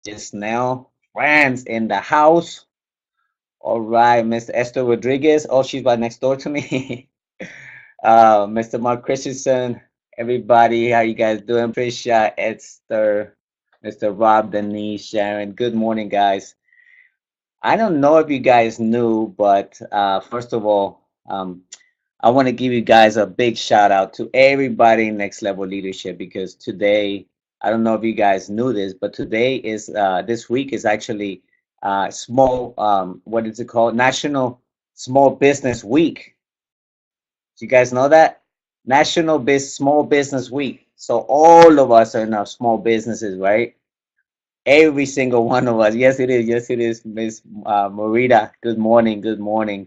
Just now, friends in the house. All right, Miss Esther Rodriguez. Oh, she's right next door to me. Mr. Mark Christensen. Everybody, how you guys doing? Prisha, Esther, Mr. Rob, Denise, Sharon. Good morning, guys. I don't know if you guys knew, but first of all, I want to give you guys a big shout out to everybody in Next Level Leadership because today, I don't know if you guys knew this, but today is this week is actually small, what is it called? National Small Business Week. Do you guys know that? Small Business Week. So all of us are in our small businesses, right? Every single one of us. Yes, it is. Yes, it is, Miss Marita. Good morning. Good morning.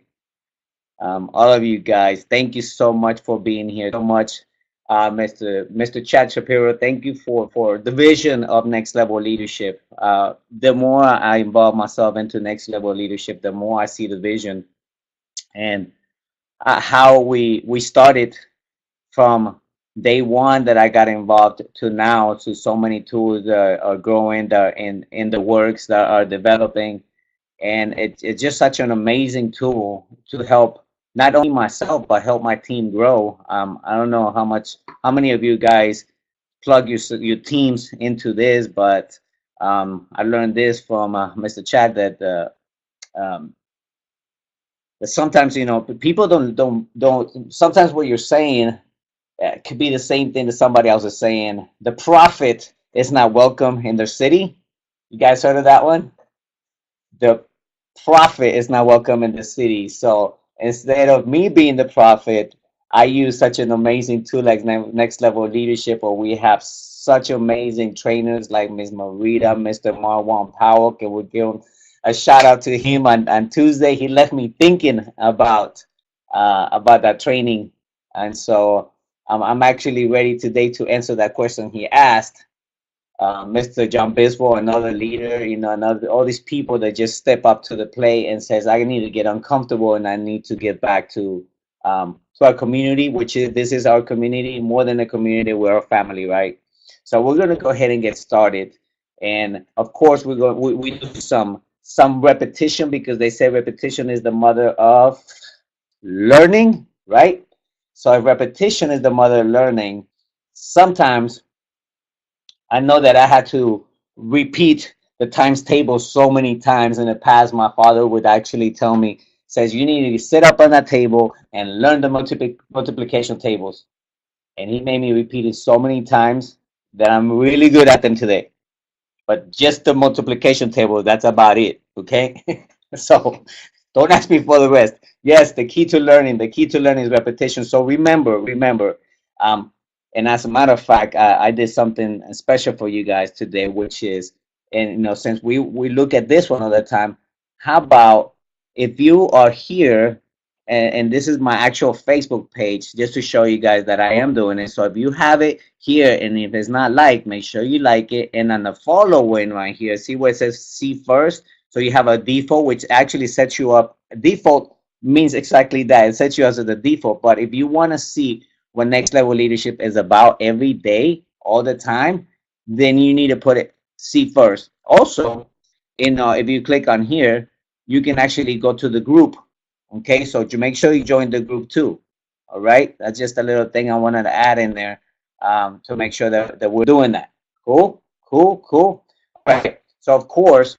All of you guys, thank you so much for being here. So much, Mr. Chad Shapiro. Thank you for the vision of Next Level Leadership. The more I involve myself into Next Level Leadership, the more I see the vision and how we started from day one that I got involved to now to so many tools that are growing, that are in the works that are developing, and it's just such an amazing tool to help not only myself but help my team grow. I don't know how many of you guys plug your teams into this, but I learned this from Mr. Chad um, that sometimes people don't sometimes what you're saying could be the same thing that somebody else is saying. The prophet is not welcome in their city. You guys heard of that one? The prophet is not welcome in the city. So instead of me being the prophet, I use such an amazing tool like Next Level Leadership, where we have such amazing trainers like Ms. Marita, Mr. Marwan Powell. And we'll give him a shout out to him on Tuesday. He left me thinking about that training, and so I'm actually ready today to answer that question he asked. Mr. John Biswell, another leader, another all these people that just step up to the plate and says, "I need to get uncomfortable and I need to get back to our community, which is this is our community more than a community, we're a family, right?" So we're gonna go ahead and get started, and of course we do some repetition because they say repetition is the mother of learning, right? So if repetition is the mother of learning, sometimes I know that I had to repeat the times table so many times in the past. My father would actually tell me, says, you need to sit up on that table and learn the multiplication tables. And he made me repeat it so many times that I'm really good at them today. But just the multiplication table, that's about it. Okay. So don't ask me for the rest. Yes, the key to learning is repetition. So remember, um, and as a matter of fact, I did something special for you guys today, which is, and since we look at this one all the time, how about if you are here, and this is my actual Facebook page, just to show you guys that I am doing it. So if you have it here, and if it's not liked, make sure you like it. And on the following right here, see where it says see first. So you have a default, which actually sets you up. Default means exactly that. It sets you as the default. But if you want to see what Next Level Leadership is about every day, all the time, then you need to put it see first. Also, if you click on here, you can actually go to the group. Okay, so to make sure you join the group too. All right, that's just a little thing I wanted to add in there to make sure that we're doing that. Cool, cool, cool. All right. So of course,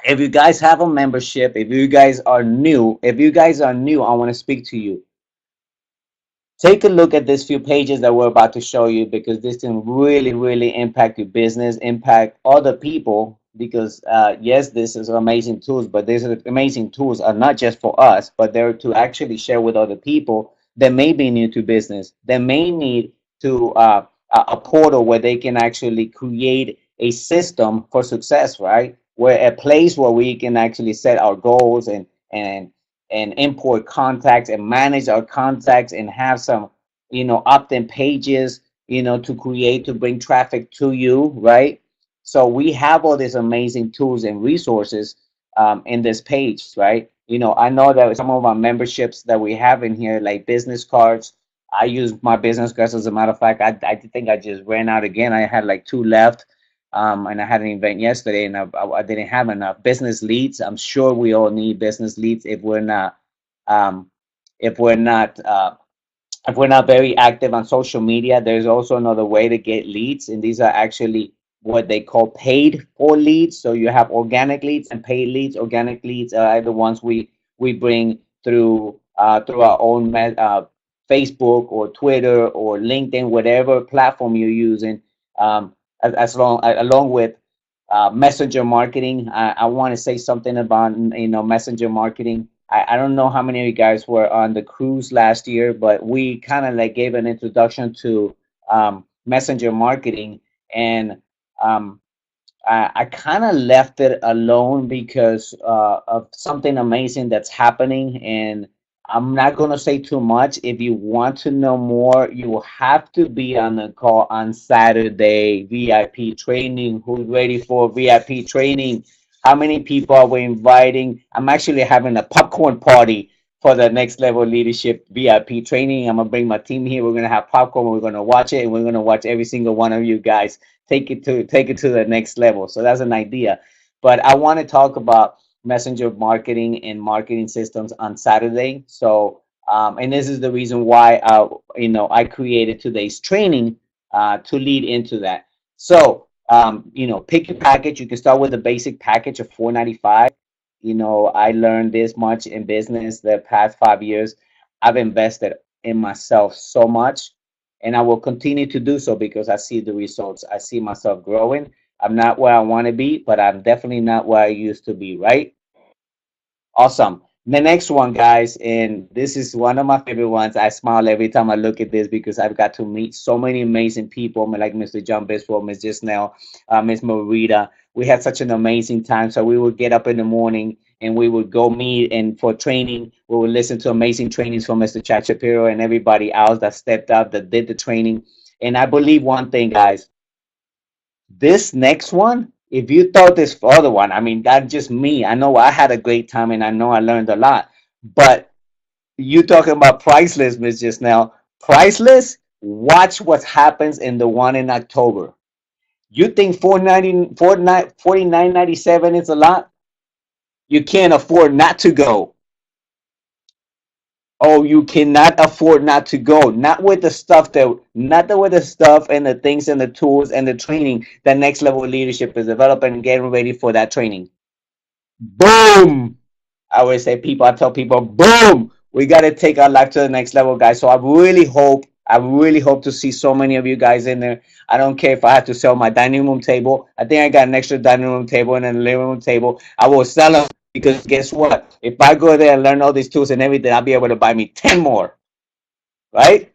if you guys have a membership, if you guys are new, I want to speak to you. Take a look at these few pages that we're about to show you because this can really, really impact your business, impact other people. Because yes, this is amazing tools, but these amazing tools are not just for us, but they're to actually share with other people that may be new to business, that may need to a portal where they can actually create a system for success, right? Where a place where we can actually set our goals and import contacts and manage our contacts and have some opt-in pages to create to bring traffic to you, right? So we have all these amazing tools and resources in this page, right? I know that some of our memberships that we have in here, like business cards, I use my business cards. As a matter of fact, I think I just ran out again. I had like two left. and I had an event yesterday, and I didn't have enough business leads. I'm sure we all need business leads um, if we're not if we're not very active on social media. There's also another way to get leads, and these are actually what they call paid for leads. So you have organic leads and paid leads. Organic leads are the ones we bring through our own Facebook or Twitter or LinkedIn, whatever platform you're using. As long along with messenger marketing. I want to say something about messenger marketing. I don't know how many of you guys were on the cruise last year, but we kind of like gave an introduction to messenger marketing, and um, I kind of left it alone because of something amazing that's happening. And I'm not going to say too much. If you want to know more, you will have to be on the call on Saturday. VIP training. Who's ready for VIP training? How many people are we inviting? I'm actually having a popcorn party for the next level leadership VIP training. I'm going to bring my team here. We're going to have popcorn. We're going to watch it, and we're going to watch every single one of you guys take it to the next level. So that's an idea. But I want to talk about messenger marketing and marketing systems on Saturday. So and this is the reason why I created today's training to lead into that. So pick your package. You can start with a basic package of 495. I learned this much in business the past 5 years. I've invested in myself so much, and I will continue to do so because I see the results. I see myself growing. I'm not where I want to be, but I'm definitely not where I used to be, right? Awesome. The next one, guys, and this is one of my favorite ones. I smile every time I look at this because I've got to meet so many amazing people, like Mr. John Biswell, Miss Just Miss Marita. We had such an amazing time. So we would get up in the morning and we would go meet, and for training, we would listen to amazing trainings from Mr. Chad Shapiro and everybody else that stepped up, that did the training. And I believe one thing, guys, this next one, if you thought this other one, I mean, that's just me. I know I had a great time and I know I learned a lot. But you talking about priceless, Miss Just Now. Priceless, watch what happens in the one in October. You think 49.97 is a lot? You can't afford not to go. Oh, you cannot afford not to go. Not with the stuff and the things and the tools and the training that next level leadership is developing and getting ready for that training. Boom! I tell people, boom! We got to take our life to the next level, guys. So I really hope to see so many of you guys in there. I don't care if I have to sell my dining room table. I think I got an extra dining room table and then a living room table. I will sell them because guess what? If I go there and learn all these tools and everything, I'll be able to buy me 10 more, right?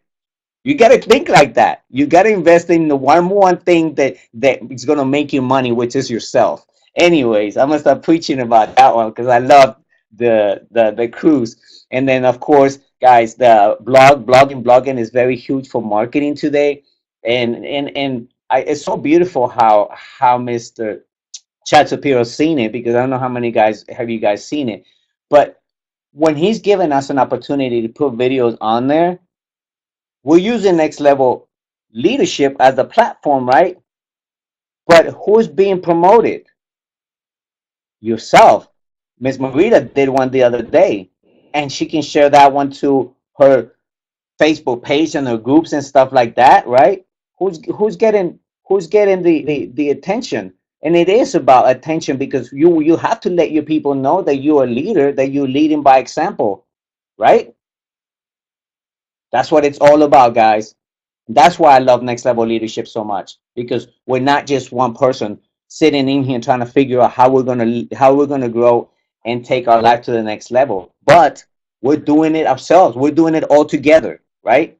You got to think like that. You got to invest in the one thing that is going to make you money, which is yourself. Anyways, I'm gonna start preaching about that one because I love the cruise. And then of course, guys, the blogging is very huge for marketing today. It's so beautiful how Mr. Chad Shapiro's seen it, because I don't know how many guys have you guys seen it, but when he's given us an opportunity to put videos on there, we're using next level leadership as the platform, right? But who's being promoted? Yourself. Miss Marita did one the other day, and she can share that one to her Facebook page and her groups and stuff like that, right? Who's getting the attention? And it is about attention because you have to let your people know that you're a leader, that you're leading by example, right? That's what it's all about, guys. That's why I love next level leadership so much, because we're not just one person sitting in here trying to figure out how we're gonna grow and take our life to the next level, but we're doing it ourselves. We're doing it all together, right?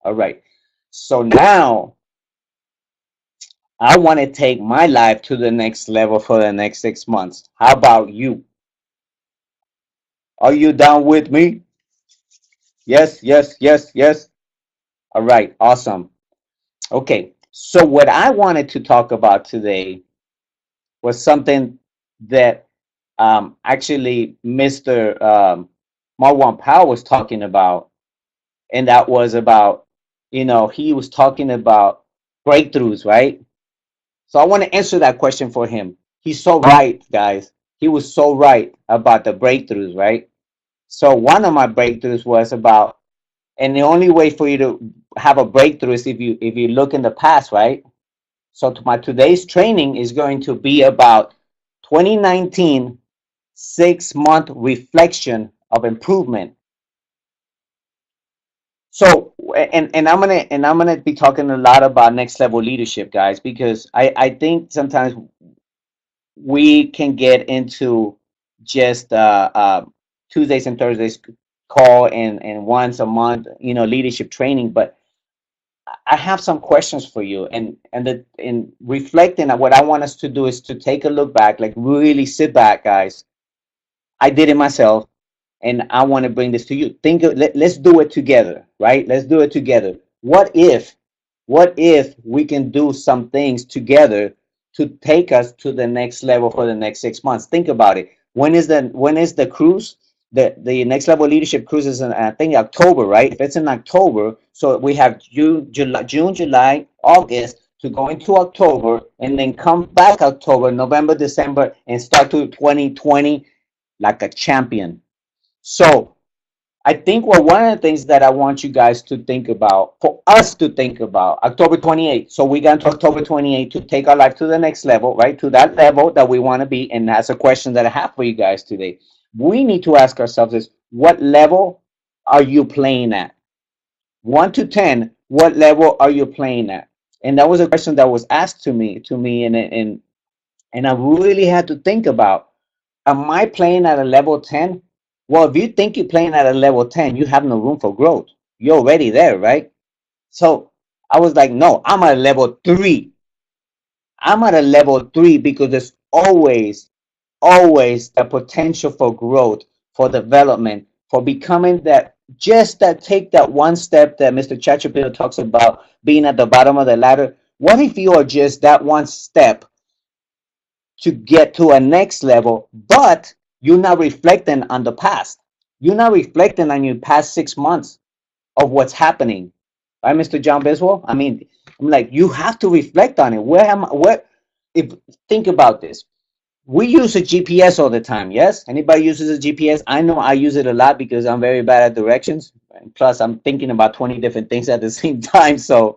All right. So now I want to take my life to the next level for the next 6 months. How about you? Are you down with me? Yes, yes, yes, yes. All right, awesome. Okay, so what I wanted to talk about today was something that actually Mr. Marwan Powell was talking about, and that was about, he was talking about breakthroughs, right? So I want to answer that question for him. He's so right, guys. He was so right about the breakthroughs, right? So one of my breakthroughs was about, and the only way for you to have a breakthrough is if you look in the past, right? So to my today's training is going to be about 2019 6 month reflection of improvement. So and I'm gonna be talking a lot about next level leadership, guys, because I think sometimes we can get into just Tuesdays and Thursdays call and once a month, leadership training. But I have some questions for you, and in reflecting, what I want us to do is to take a look back, like really sit back, guys. I did it myself, and I want to bring this to you. Let's do it together, right? Let's do it together. What if we can do some things together to take us to the next level for the next 6 months? Think about it. When is the cruise? The next level leadership cruise is in, I think, October, right? If it's in October, so we have June, July, August to go into October, and then come back October, November, December, and start to 2020 like a champion. So I think, well, one of the things that I want you guys to think about, for us to think about, October 28th. So we got to October 28th to take our life to the next level, right? To that level that we want to be. And that's a question that I have for you guys today. We need to ask ourselves is, what level are you playing at? 1 to 10, what level are you playing at? And that was a question that was asked to me, and I really had to think about, am I playing at a level 10? Well, if you think you're playing at a level 10, you have no room for growth. You're already there, right? So I was like, no, I'm at a level 3. I'm at a level 3 because there's always the potential for growth, for development, for becoming that take that one step that Mr. Chatterpillar talks about, being at the bottom of the ladder. What if you are just that one step to get to a next level, but you're not reflecting on the past? You're not reflecting on your past 6 months of what's happening, right, Mr. John Biswell? I mean, I'm like, you have to reflect on it. If think about this, we use a GPS all the time. Yes, anybody uses a GPS? I know I use it a lot because I'm very bad at directions. And plus, I'm thinking about 20 different things at the same time. So,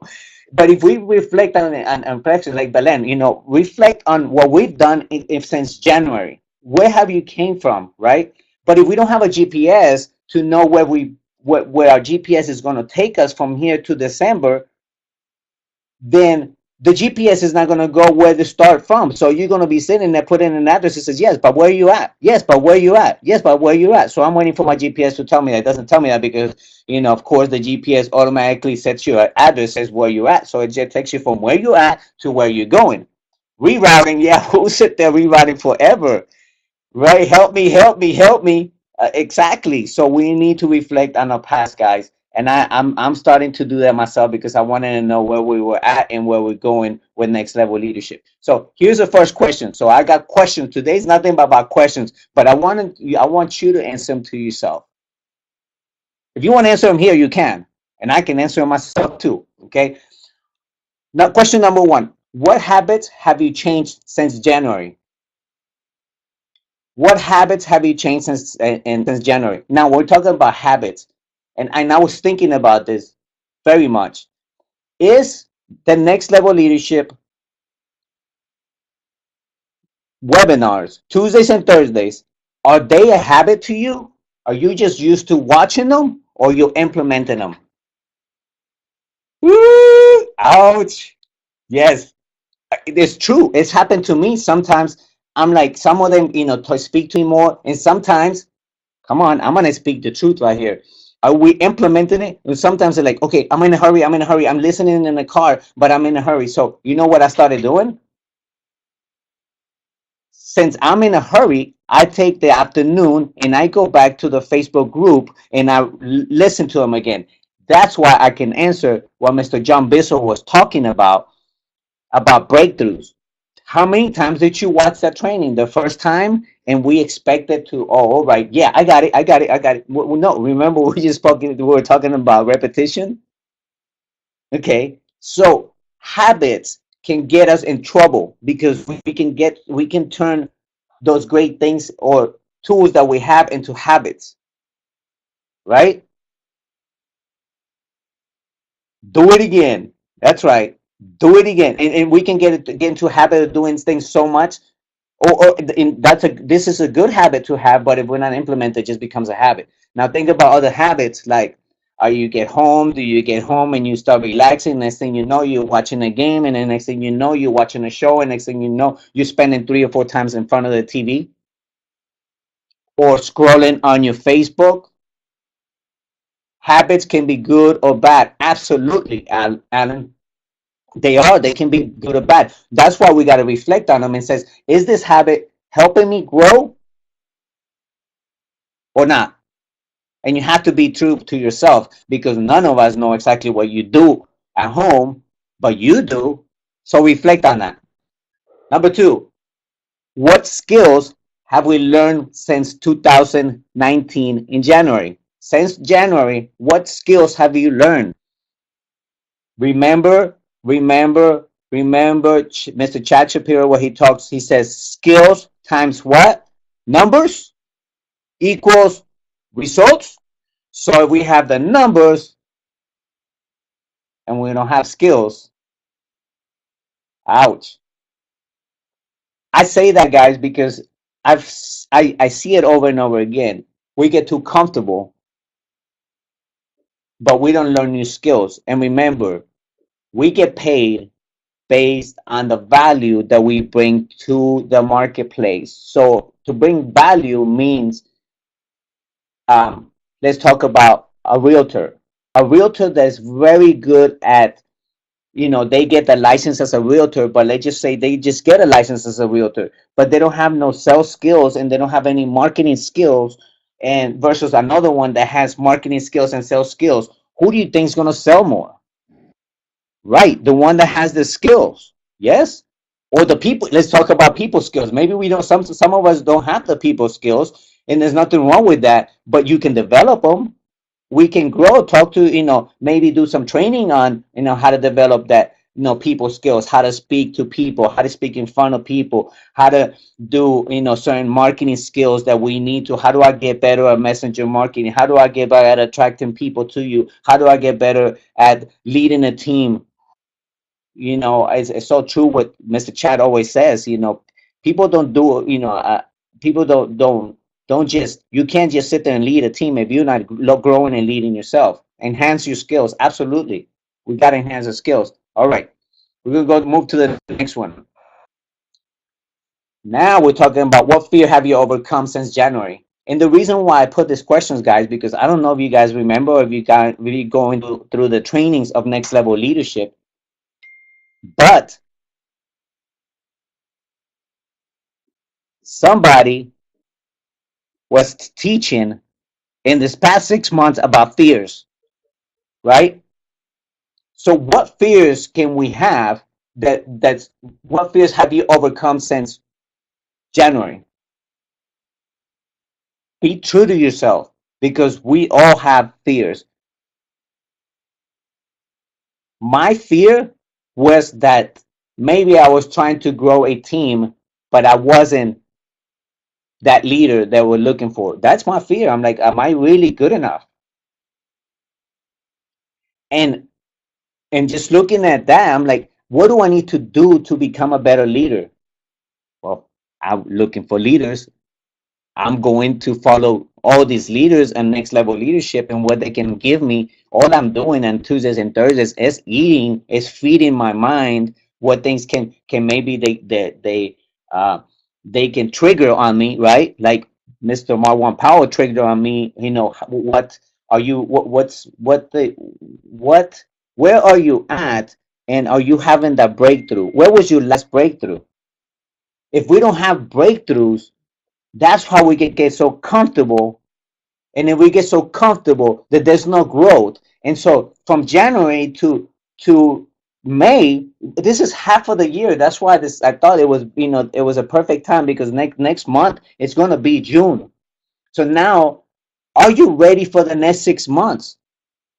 but if we reflect on practice, like Belen, reflect on what we've done if since January. Where have you came from, right? But if we don't have a GPS to know where our GPS is going to take us from here to December, then the GPS is not going to go where to start from. So you're going to be sitting there putting in an address that says, yes, but where are you at? Yes, but where are you at? Yes, but where are you at? So I'm waiting for my GPS to tell me that. It doesn't tell me that because, of course, the GPS automatically sets your address, says where you're at. So it just takes you from where you're at to where you're going. Rerouting, yeah, we'll sit there rerouting forever, right? Help me, help me, help me. Exactly. So we need to reflect on our past, guys. And I'm starting to do that myself because I wanted to know where we were at and where we're going with next level leadership. So here's the first question. So I got questions. Today's nothing but about questions, but I want you to answer them to yourself. If you want to answer them here, you can, and I can answer them myself too. Okay. Now, question number one: what habits have you changed since January? What habits have you changed since January? Now we're talking about habits, and I was thinking about this very much. Is the next level leadership webinars Tuesdays and Thursdays, are they a habit to you? Are you just used to watching them, or you implementing them? Woo! Ouch! Yes, it's true. It's happened to me. Sometimes I'm like, some of them, to speak to me more, and sometimes, come on, I'm gonna speak the truth right here. Are we implementing it? And sometimes they're like, okay, I'm in a hurry. I'm in a hurry. I'm listening in the car, but I'm in a hurry. So you know what I started doing? Since I'm in a hurry, I take the afternoon and I go back to the Facebook group and I listen to them again. That's why I can answer what Mr. John Bissell was talking about breakthroughs. How many times did you watch that training the first time and we expected to, oh, all right, yeah, I got it, I got it, I got it. Well, no, remember we were talking about repetition? Okay, so habits can get us in trouble because we can turn those great things or tools that we have into habits, right? Do it again. That's right. Do it again, and we can get into a habit of doing things so much. That's a this is a good habit to have, but if we're not implemented, it just becomes a habit. Now think about other habits like. You get home? Do you get home and you start relaxing? Next thing you know, you're watching a game, and the next thing you know, you're watching a show, and next thing you know, you're spending 3 or 4 times in front of the TV or scrolling on your Facebook. Habits can be good or bad. Absolutely, Alan. They are. They can be good or bad. That's why we got to reflect on them and says, is this habit helping me grow or not? And you have to be true to yourself because none of us know exactly what you do at home, but you do. So reflect on that. Number two, what skills have we learned since 2019 in January? Since January, what skills have you learned? Remember, remember Mr. Chad Shapiro, what he talks, he says skills times what? Numbers equals results. So if we have the numbers and we don't have skills, ouch. I say that, guys, because I see it over and over again. We get too comfortable, but we don't learn new skills. And remember, we get paid based on the value that we bring to the marketplace. So to bring value means, let's talk about a realtor. A realtor that's very good at, they get the license as a realtor, but let's just say they just get a license as a realtor, but they don't have no sales skills and they don't have any marketing skills. And versus another one that has marketing skills and sales skills, who do you think is going to sell more? Right, the one that has the skills. Yes, or the people. Let's talk about people skills. Maybe we don't. Some of us don't have the people skills, and there's nothing wrong with that. But you can develop them. We can grow. Talk to maybe do some training on how to develop that people skills, how to speak to people, how to speak in front of people, how to do certain marketing skills that we need to. How do I get better at messenger marketing? How do I get better at attracting people to you? How do I get better at leading a team? It's so true what Mr. Chad always says. People don't do, people don't just, you can't just sit there and lead a team if you're not growing and leading yourself. Enhance your skills. Absolutely. We got to enhance the skills. All right. We're going to move to the next one. Now we're talking about what fear have you overcome since January? And the reason why I put these questions, guys, because I don't know if you guys remember, or if you guys really going through the trainings of Next Level Leadership, but somebody was teaching in this past 6 months about fears, right? So what fears can we have that's what fears have you overcome since January? Be true to yourself because we all have fears. My fear was that maybe I was trying to grow a team, but I wasn't that leader that we're looking for. That's my fear. I'm like, am I really good enough? And just looking at that, I'm like, what do I need to do to become a better leader? Well, I'm looking for leaders. I'm going to follow all these leaders and Next Level Leadership and what they can give me. All I'm doing on Tuesdays and Thursdays is eating, is feeding my mind what things can maybe they can trigger on me, right? Like Mr. Marwan Powell triggered on me. What are you? What? Where are you at? And are you having that breakthrough? Where was your last breakthrough? If we don't have breakthroughs, that's how we get so comfortable. And then we get so comfortable that there's no growth. And so from January to May, this is half of the year. That's why I thought it was a perfect time because next month it's going to be June. So now, are you ready for the next 6 months?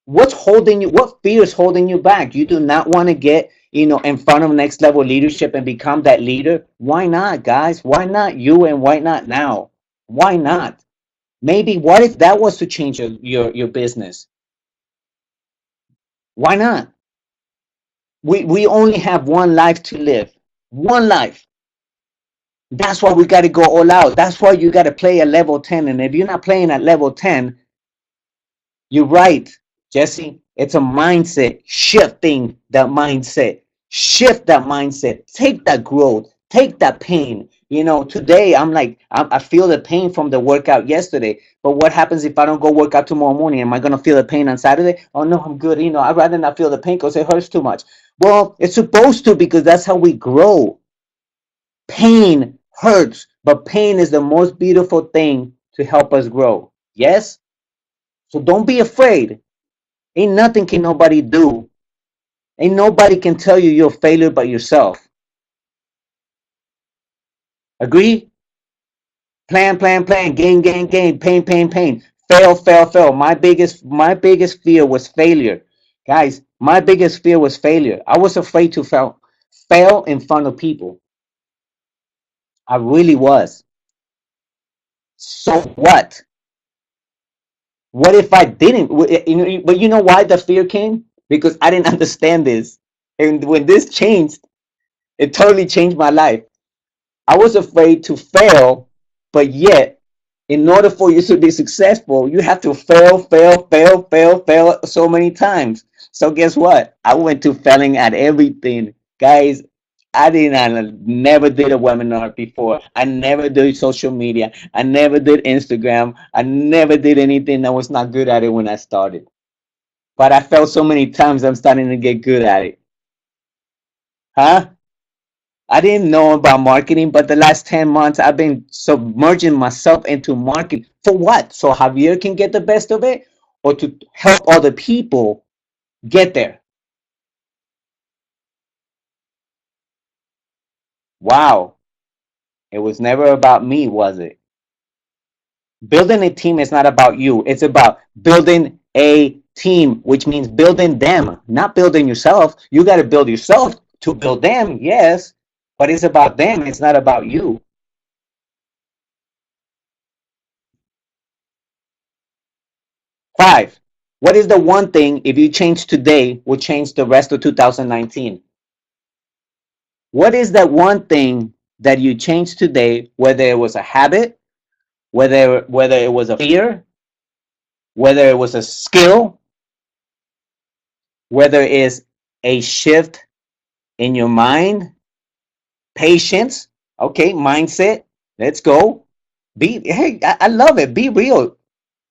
What's holding you? What fear is holding you back? You do not want to get, in front of next level leadership and become that leader. Why not, guys? Why not you, and why not now? Why not? Maybe what if that was to change your business? Why not? We only have one life to live. One life. That's why we got to go all out. That's why you got to play at level 10. And if you're not playing at level 10, you're right, Jesse. It's a mindset, shifting that mindset. Shift that mindset. Take that growth. Take that pain. Today I'm like, I feel the pain from the workout yesterday. But what happens if I don't go work out tomorrow morning? Am I going to feel the pain on Saturday? Oh, no, I'm good. I'd rather not feel the pain because it hurts too much. Well, it's supposed to, because that's how we grow. Pain hurts, but pain is the most beautiful thing to help us grow. Yes? So don't be afraid. Ain't nothing can nobody do. Ain't nobody can tell you you're a failure but yourself. Agree? Plan, plan, plan, gain, gain, gain, pain, pain, pain. Fail, fail, fail. My biggest fear was failure. Guys, my biggest fear was failure. I was afraid to fail in front of people. I really was. So what? What if I didn't? But you know why the fear came? Because I didn't understand this. And when this changed, it totally changed my life. I was afraid to fail, but yet, in order for you to be successful, you have to fail, fail, fail, fail, fail so many times. So guess what? I went to failing at everything. Guys, I never did a webinar before. I never did social media. I never did Instagram. I never did anything. I was not good at it when I started. But I failed so many times, I'm starting to get good at it. Huh? I didn't know about marketing, but the last 10 months I've been submerging myself into marketing. For what? So Javier can get the best of it, or to help other people get there? Wow. It was never about me, was it? Building a team is not about you. It's about building a team, which means building them, not building yourself. You got to build yourself to build them, yes, but it's about them. It's not about you. 5. What is the one thing, if you change today, will change the rest of 2019? What is that one thing that you changed today, whether it was a habit, whether it was a fear, whether it was a skill, whether it's a shift in your mind, patience, okay, mindset. Let's go. I love it. Be real.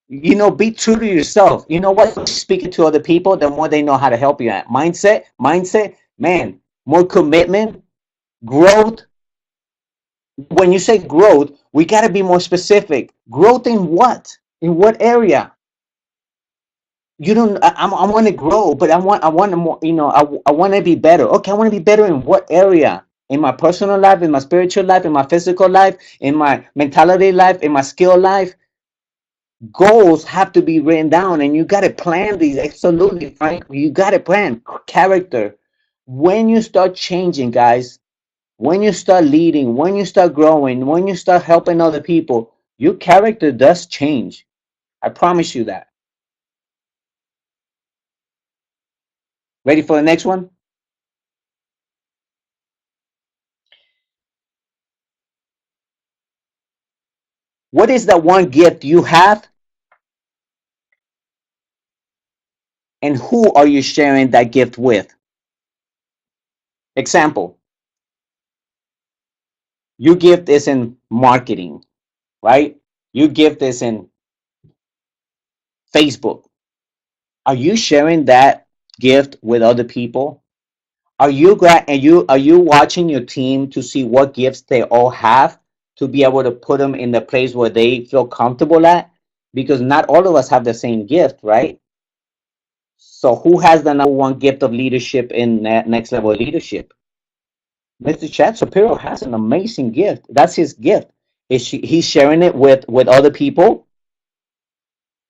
Be true to yourself. You know what? Speaking to other people, the more they know how to help you at. Mindset, man, more commitment, growth. When you say growth, we got to be more specific. Growth in what? In what area? You don't. I want to grow, but I want to more. I want to be better. Okay, I want to be better in what area? In my personal life, in my spiritual life, in my physical life, in my mentality life, in my skill life. Goals have to be written down, and you got to plan these. Absolutely, Frank. You got to plan character. When you start changing, guys, when you start leading, when you start growing, when you start helping other people, your character does change. I promise you that. Ready for the next one? What is that one gift you have, and who are you sharing that gift with? Example, your gift is in marketing, right? Your gift is in Facebook. Are you sharing that gift with other people? Are you watching your team to see what gifts they all have, to be able to put them in the place where they feel comfortable at? Because not all of us have the same gift, right? So who has the number one gift of leadership in next level leadership? Mr. Chad Shapiro has an amazing gift. That's his gift. He's sharing it with other people?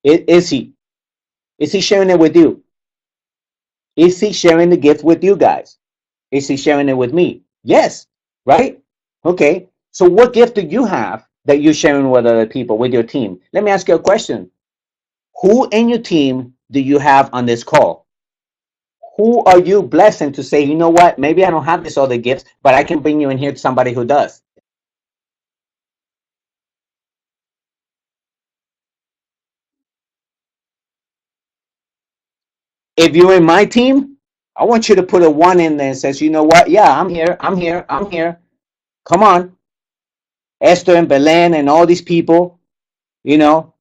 Is he? Is he sharing it with you? Is he sharing the gift with you guys? Is he sharing it with me? Yes, right? Okay. So what gift do you have that you're sharing with other people, with your team? Let me ask you a question. Who in your team do you have on this call? Who are you blessing to say, you know what, maybe I don't have this other gifts, but I can bring you in here to somebody who does? If you're in my team, I want you to put a one in there and says, you know what, yeah, I'm here, I'm here, I'm here. Come on, Esther and Belen and all these people, you know,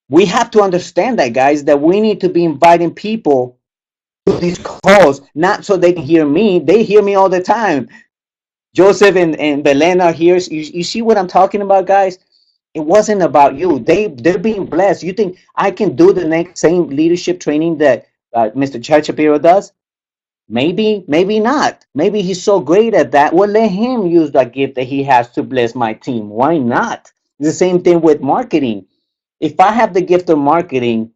we have to understand that, guys, that we need to be inviting people to these calls, not so they can hear me. They hear me all the time. Joseph and Belen are here. You see what I'm talking about, guys? It wasn't about you. They're being blessed. You think I can do the next same leadership training that Mr. Chad Shapiro does? Maybe, maybe not. Maybe he's so great at that. Well, let him use that gift that he has to bless my team. Why not? It's the same thing with marketing. If I have the gift of marketing,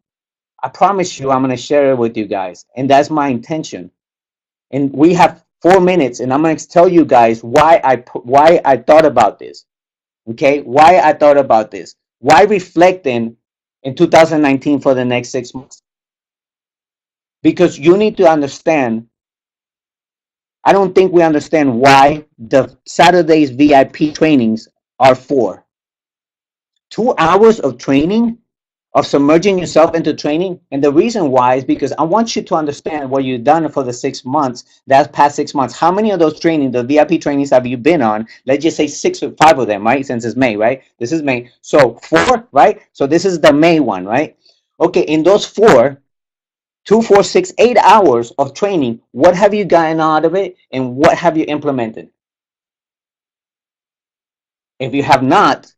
I promise you, I'm going to share it with you guys, and that's my intention. And we have 4 minutes, and I'm going to tell you guys why I thought about this. Okay, why I thought about this. Why reflecting in 2019 for the next 6 months? Because you need to understand. I don't think we understand why the Saturday's VIP trainings are for 2 hours of training, of submerging yourself into training. And the reason why is because I want you to understand what you've done for the 6 months, that past 6 months. How many of those trainings, the VIP trainings, have you been on? Let's just say 6 or 5 of them, right? Since it's May, right? This is May. So 4, right? So this is the May one, right? Okay, in those 4, 2, 4, 6, 8 hours of training, what have you gotten out of it and what have you implemented? If you have not,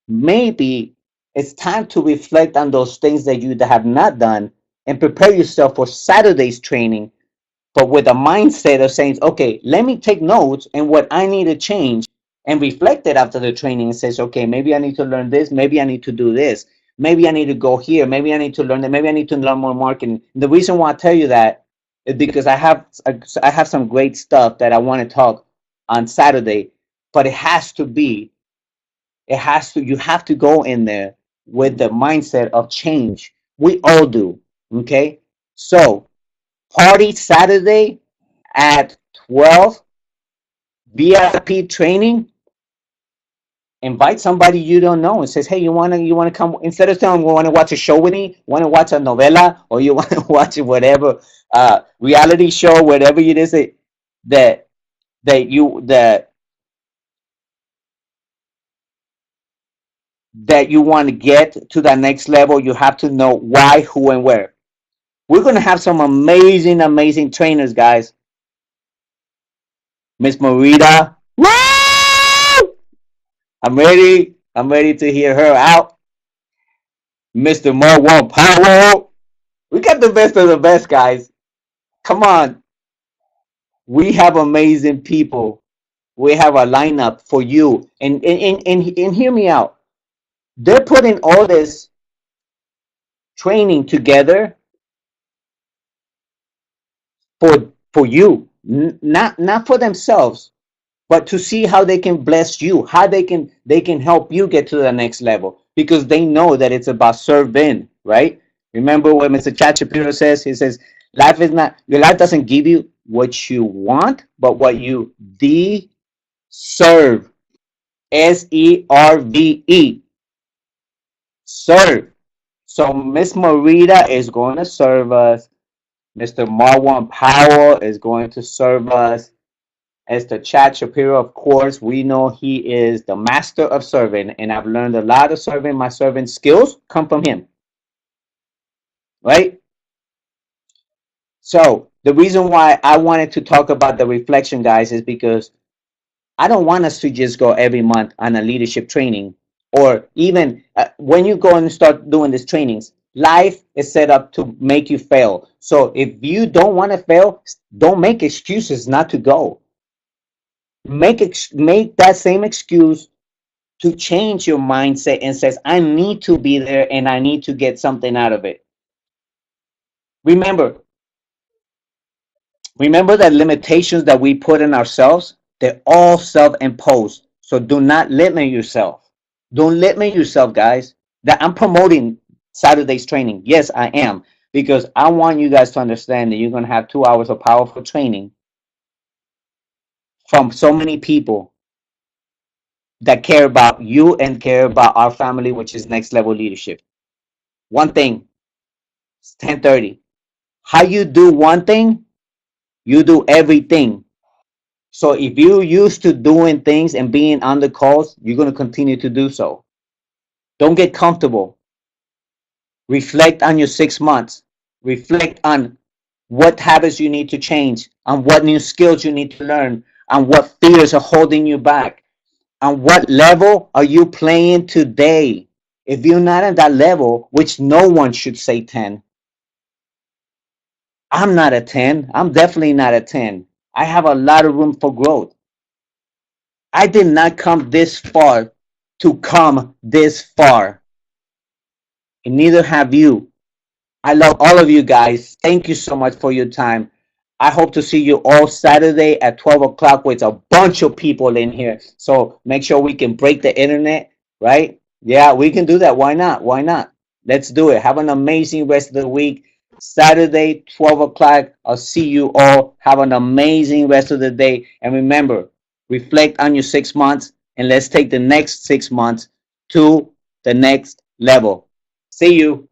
maybe it's time to reflect on those things that you have not done and prepare yourself for Saturday's training, but with a mindset of saying, okay, let me take notes and what I need to change and reflect it after the training and says, okay, maybe I need to learn this, maybe I need to do this, maybe I need to go here, maybe I need to learn that, maybe I need to learn more marketing. The reason why I tell you that is because I have some great stuff that I want to talk on Saturday, but you have to go in there with the mindset of change. We all do. Okay. So party Saturday at 12, VIP training. Invite somebody you don't know and says, hey, you wanna come, instead of telling them you want to watch a show with me, want to watch a novela, or you want to watch whatever reality show, whatever it is that that you that that you want to get to the next level. You have to know why, who, and where. We're gonna have some amazing, amazing trainers, guys. Miss Marita, woo! I'm ready. I'm ready to hear her out. Mr. Marwan Powell. We got the best of the best, guys. Come on. We have amazing people. We have a lineup for you. And hear me out. They're putting all this training together for you, not for themselves, but to see how they can bless you, how they can help you get to the next level, because they know that it's about serving, right? Remember what Mr. Chad Shapiro says? He says, life is not, your life doesn't give you what you want, but what you deserve. Serve. Serve. So Miss Marita is going to serve us. Mr. Marwan Powell is going to serve us. As the Chad Shapiro, of course, we know he is the master of serving, and I've learned a lot of serving. My serving skills come from him, right? So the reason why I wanted to talk about the reflection, guys, is because I don't want us to just go every month on a leadership training, or even when you go and start doing these trainings. Life is set up to make you fail. So if you don't want to fail, don't make excuses not to go. Make that same excuse to change your mindset and says, I need to be there and I need to get something out of it. Remember, remember that limitations that we put in ourselves, they're all self-imposed. So do not limit yourself. Don't limit yourself, guys. That I'm promoting Saturday's training. Yes, I am. Because I want you guys to understand that you're going to have 2 hours of powerful training from so many people that care about you and care about our family, which is next level leadership. One thing, it's 10:30. How you do one thing, you do everything. So if you're used to doing things and being on the calls, you're going to continue to do so. Don't get comfortable. Reflect on your 6 months. Reflect on what habits you need to change, on what new skills you need to learn, on what fears are holding you back, on what level are you playing today. If you're not at that level, which no one should say 10, I'm not a 10. I'm definitely not a 10. I have a lot of room for growth. I did not come this far to come this far, and neither have you. I love all of you guys. Thank you so much for your time. I hope to see you all Saturday at 12 o'clock with a bunch of people in here. So make sure we can break the internet, right? Yeah, we can do that. Why not? Why not? Let's do it. Have an amazing rest of the week. Saturday, 12 o'clock. I'll see you all. Have an amazing rest of the day. And remember, reflect on your 6 months and let's take the next 6 months to the next level. See you.